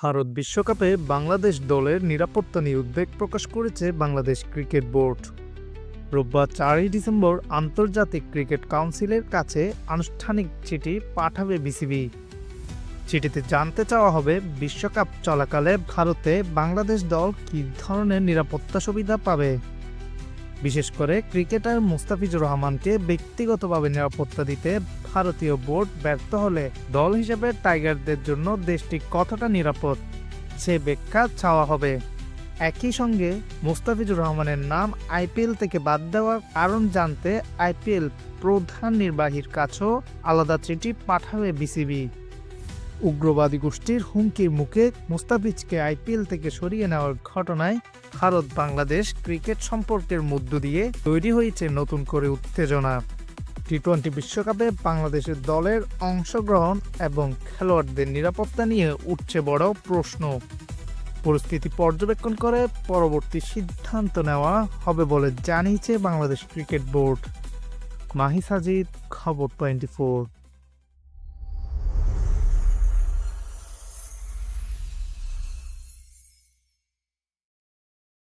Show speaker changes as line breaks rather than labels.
ভারত বিশ্বকাপে বাংলাদেশ দলের নিরাপত্তা নিয়ে উদ্বেগ প্রকাশ করেছে বাংলাদেশ ক্রিকেট বোর্ড। রোববার 4ই ডিসেম্বর আন্তর্জাতিক ক্রিকেট কাউন্সিলের কাছে আনুষ্ঠানিক চিঠি পাঠাবে বিসিবি। চিঠিতে জানতে চাওয়া হবে বিশ্বকাপ চলাকালে ভারতে বাংলাদেশ দল কী ধরনের নিরাপত্তা সুবিধা পাবে। বিশেষ করে ক্রিকেটার মুস্তাফিজুর রহমানকে ব্যক্তিগতভাবে নিরাপত্তা দিতে ভারতীয় বোর্ড ব্যর্থ হলে দল হিসেবে টাইগারদের জন্য দেশটি কতটা নিরাপদ সে ব্যাখ্যা চাওয়া হবে। একই সঙ্গে মুস্তাফিজুর রহমানের নাম আইপিএল থেকে বাদ দেওয়ার কারণ জানতে আইপিএল প্রধান নির্বাহীর কাছেও আলাদা চিঠি পাঠাবে বিসিবি। উগ্রবাদী গোষ্ঠীর হুমকির মুখে মুস্তাফিজকে আইপিএল থেকে সরিয়ে নেওয়ার ঘটনায় ভারত বাংলাদেশ ক্রিকেট সম্পর্কের মধ্য দিয়ে তৈরি হয়েছে নতুন করে উত্তেজনা। টি-20 বিশ্বকাপে বাংলাদেশের দলের অংশগ্রহণ এবং খেলোয়াড়দের নিরাপত্তা নিয়ে উঠছে বড় প্রশ্ন। পরিস্থিতি পর্যবেক্ষণ করে পরবর্তী সিদ্ধান্ত নেওয়া হবে বলে জানিয়েছে বাংলাদেশ ক্রিকেট বোর্ড। মাহি সাজিদ, খবর 24।